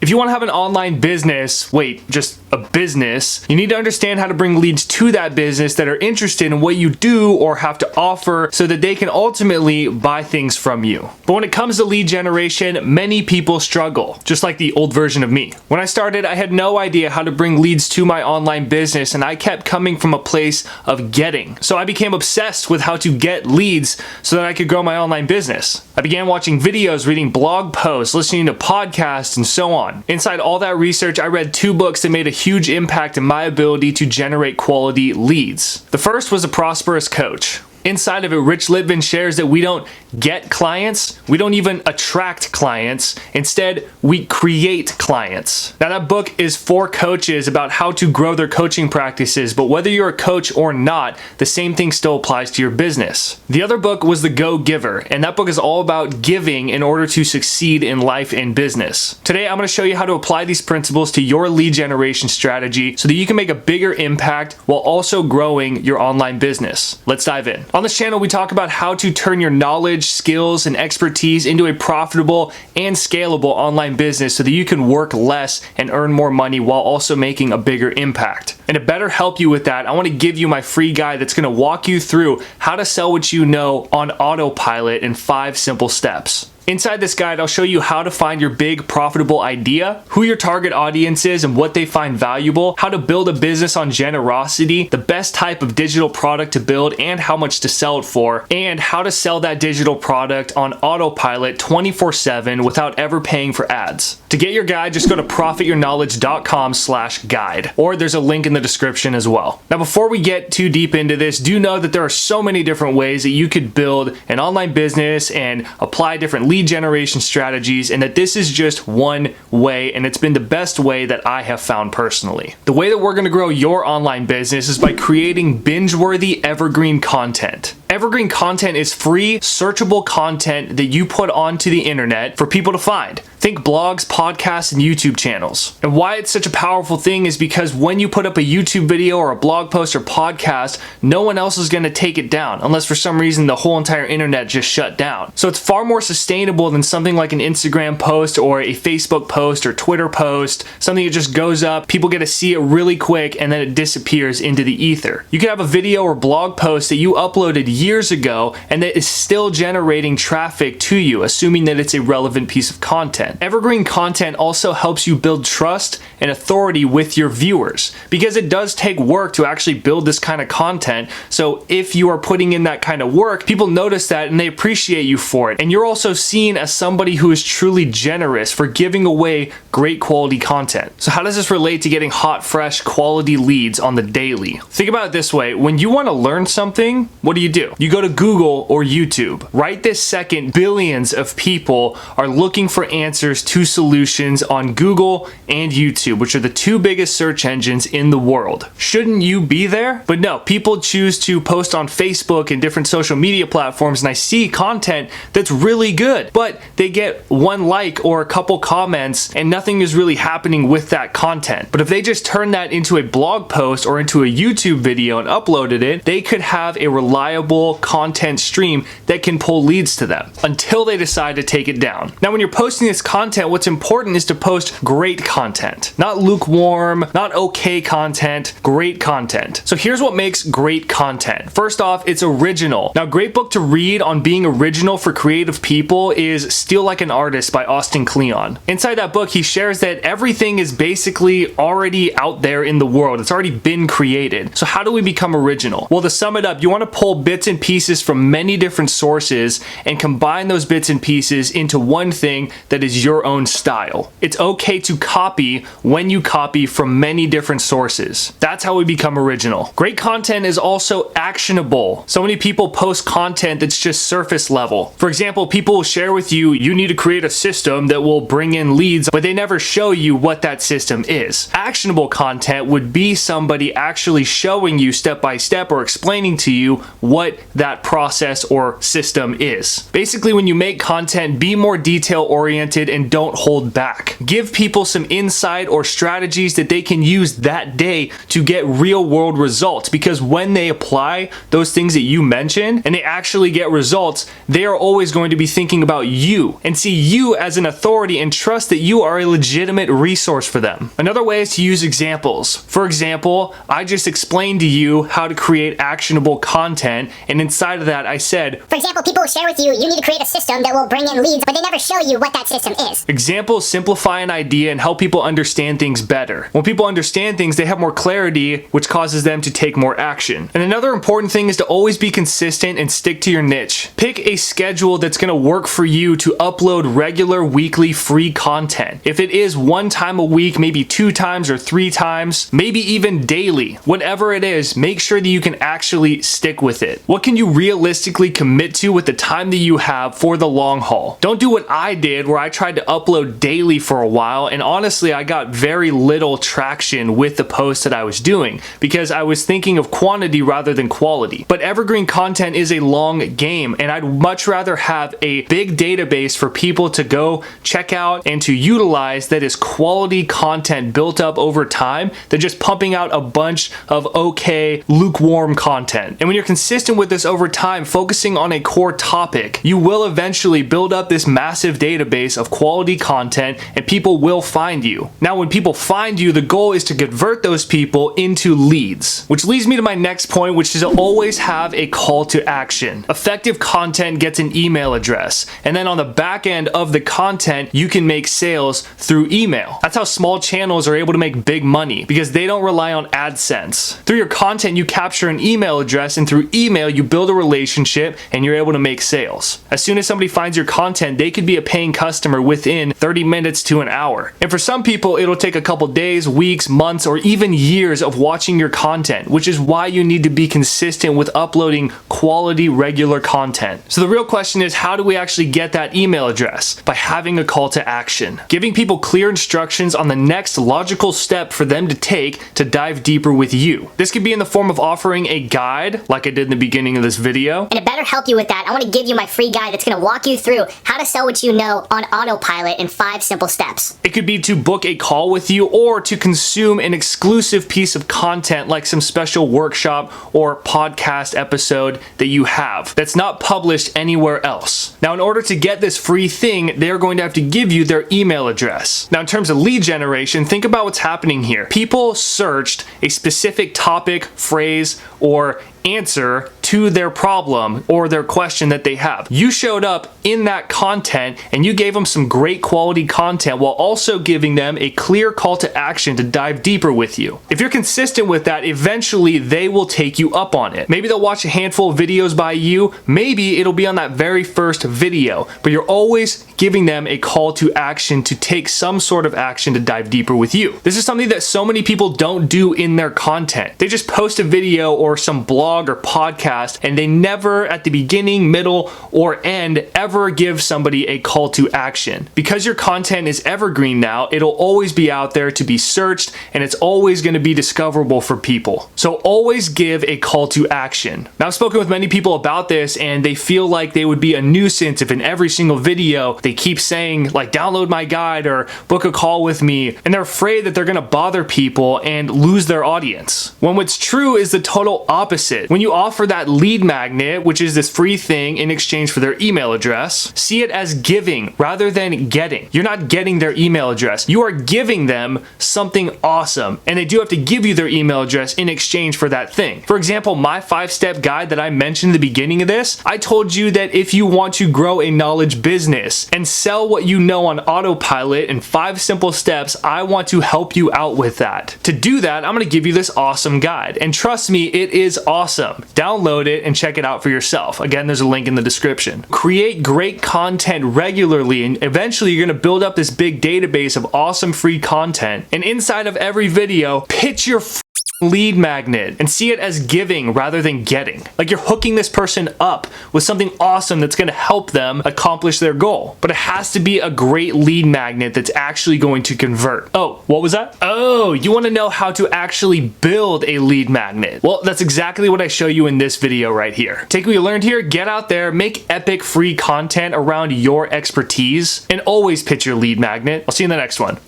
If you want to have an online business, just a business, you need to understand how to bring leads to that business that are interested in what you do or have to offer so that they can ultimately buy things from you. But when it comes to lead generation, many people struggle, just like the old version of me. When I started, I had no idea how to bring leads to my online business, and I kept coming from a place of getting. So I became obsessed with how to get leads so that I could grow my online business. I began watching videos, reading blog posts, listening to podcasts, and so on. Inside all that research, I read 2 books that made a huge impact in my ability to generate quality leads. The first was A Prosperous Coach. Inside of it, Rich Litvin shares that we don't get clients, we don't even attract clients, instead we create clients. Now that book is for coaches about how to grow their coaching practices, but whether you're a coach or not, the same thing still applies to your business. The other book was The Go Giver, and that book is all about giving in order to succeed in life and business. Today I'm going to show you how to apply these principles to your lead generation strategy so that you can make a bigger impact while also growing your online business. Let's dive in. On this channel, we talk about how to turn your knowledge, skills, and expertise into a profitable and scalable online business so that you can work less and earn more money while also making a bigger impact. And to better help you with that, I want to give you my free guide that's going to walk you through how to sell what you know on autopilot in 5 simple steps. Inside this guide, I'll show you how to find your big profitable idea, who your target audience is and what they find valuable, how to build a business on generosity, the best type of digital product to build and how much to sell it for, and how to sell that digital product on autopilot 24/7 without ever paying for ads. To get your guide, just go to profityourknowledge.com/guide, or there's a link in the description as well. Now, before we get too deep into this, do know that there are so many different ways that you could build an online business and apply different lead generation strategies, and that this is just one way, and it's been the best way that I have found personally. The way that we're going to grow your online business is by creating binge-worthy evergreen content. Evergreen content is free, searchable content that you put onto the internet for people to find. Think blogs, podcasts, and YouTube channels. And why it's such a powerful thing is because when you put up a YouTube video or a blog post or podcast, no one else is going to take it down unless for some reason the whole entire internet just shut down. So it's far more sustainable than something like an Instagram post or a Facebook post or Twitter post, something that just goes up, people get to see it really quick, and then it disappears into the ether. You could have a video or blog post that you uploaded years ago and that is still generating traffic to you, assuming that it's a relevant piece of content. Evergreen content also helps you build trust and authority with your viewers because it does take work to actually build this kind of content. So if you are putting in that kind of work, people notice that and they appreciate you for it. And you're also seen as somebody who is truly generous for giving away great quality content. So how does this relate to getting hot, fresh, quality leads on the daily? Think about it this way. When you want to learn something, what do? You go to Google or YouTube. Right this second, billions of people are looking for answers to solutions on Google and YouTube, which are the 2 biggest search engines in the world. Shouldn't you be there? But no, people choose to post on Facebook and different social media platforms, and I see content that's really good, but they get 1 like or a couple comments and nothing is really happening with that content. But if they just turn that into a blog post or into a YouTube video and uploaded it, they could have a reliable content stream that can pull leads to them until they decide to take it down. Now, when you're posting this content, what's important is to post great content, not lukewarm, not okay content, great content. So here's what makes great content. First off, it's original. Now, a great book to read on being original for creative people is Steal Like an Artist by Austin Kleon. Inside that book, he shares that everything is basically already out there in the world. It's already been created. So how do we become original? Well, to sum it up, you want to pull bits and pieces from many different sources and combine those bits and pieces into one thing that is your own style. It's okay to copy when you copy from many different sources. That's how we become original. Great content is also actionable. So many people post content that's just surface level. For example, people will share with you, you need to create a system that will bring in leads, but they never show you what that system is. Actionable content would be somebody actually showing you step by step or explaining to you what that process or system is. Basically, when you make content, be more detail oriented and don't hold back. Give people some insight or strategies that they can use that day to get real world results, because when they apply those things that you mentioned and they actually get results, they are always going to be thinking about you and see you as an authority and trust that you are a legitimate resource for them. Another way is to use examples. For example, I just explained to you how to create actionable content, and inside of that I said, for example, people will share with you, you need to create a system that will bring in leads, but they never show you what that system is. Examples simplify an idea and help people understand things better. When people understand things, they have more clarity, which causes them to take more action. And another important thing is to always be consistent and stick to your niche. Pick a schedule that's going to work for you to upload regular weekly free content. If it is 1 time a week, maybe 2 times or 3 times, maybe even daily, whatever it is, make sure that you can actually stick with it. What can you realistically commit to with the time that you have for the long haul? Don't do what I did, where I tried to upload daily for a while, and honestly I got very little traction with the posts that I was doing because I was thinking of quantity rather than quality. But evergreen content is a long game, and I'd much rather have a big database for people to go check out and to utilize that is quality content built up over time than just pumping out a bunch of okay, lukewarm content. And when you're consistent with this over time, focusing on a core topic, you will eventually build up this massive database of quality content and people will find you. Now, when people find you, the goal is to convert those people into leads, which leads me to my next point, which is to always have a call to action. Effective content gets an email address, and then on the back end of the content, you can make sales through email. That's how small channels are able to make big money, because they don't rely on AdSense. Through your content, you capture an email address, and through email, you build a relationship and you're able to make sales. As soon as somebody finds your content, they could be a paying customer within 30 minutes to an hour. And for some people, it'll take a couple days, weeks, months, or even years of watching your content, which is why you need to be consistent with uploading quality, regular content. So the real question is, how do we actually get that email address? By having a call to action. Giving people clear instructions on the next logical step for them to take to dive deeper with you. This could be in the form of offering a guide, like I did in the beginning of this video. And to better help you with that, I want to give you my free guide that's going to walk you through how to sell what you know on autopilot in 5 simple steps. It could be to book a call with you or to consume an exclusive piece of content like some special workshop or podcast episode that you have that's not published anywhere else. Now, in order to get this free thing, they're going to have to give you their email address. Now, in terms of lead generation, think about what's happening here. People searched a specific topic, phrase, or answer to their problem or their question that they have. You showed up in that content and you gave them some great quality content while also giving them a clear call to action to dive deeper with you. If you're consistent with that, eventually they will take you up on it. Maybe they'll watch a handful of videos by you, maybe it'll be on that very first video, but you're always giving them a call to action to take some sort of action to dive deeper with you. This is something that so many people don't do in their content. They just post a video or some blog or podcast, and they never at the beginning, middle, or end ever give somebody a call to action. Because your content is evergreen now, it'll always be out there to be searched, and it's always going to be discoverable for people. So always give a call to action. Now, I've spoken with many people about this, and they feel like they would be a nuisance if in every single video they keep saying, like, download my guide or book a call with me, and they're afraid that they're going to bother people and lose their audience. When what's true is the total opposite. When you offer that lead magnet, which is this free thing in exchange for their email address, see it as giving rather than getting. You're not getting their email address. You are giving them something awesome, and they do have to give you their email address in exchange for that thing. For example, my 5-step guide that I mentioned at the beginning of this, I told you that if you want to grow a knowledge business and sell what you know on autopilot in 5 simple steps, I want to help you out with that. To do that, I'm going to give you this awesome guide, and trust me, it is awesome. Download it and check it out for yourself. Again, there's a link in the description. Create great content regularly, and eventually you're going to build up this big database of awesome free content. And inside of every video, pitch your lead magnet and see it as giving rather than getting. Like you're hooking this person up with something awesome that's going to help them accomplish their goal. But it has to be a great lead magnet that's actually going to convert. Oh, what was that? Oh, you want to know how to actually build a lead magnet? Well, that's exactly what I show you in this video right here. Take what you learned here, get out there, make epic free content around your expertise, and always pitch your lead magnet. I'll see you in the next one.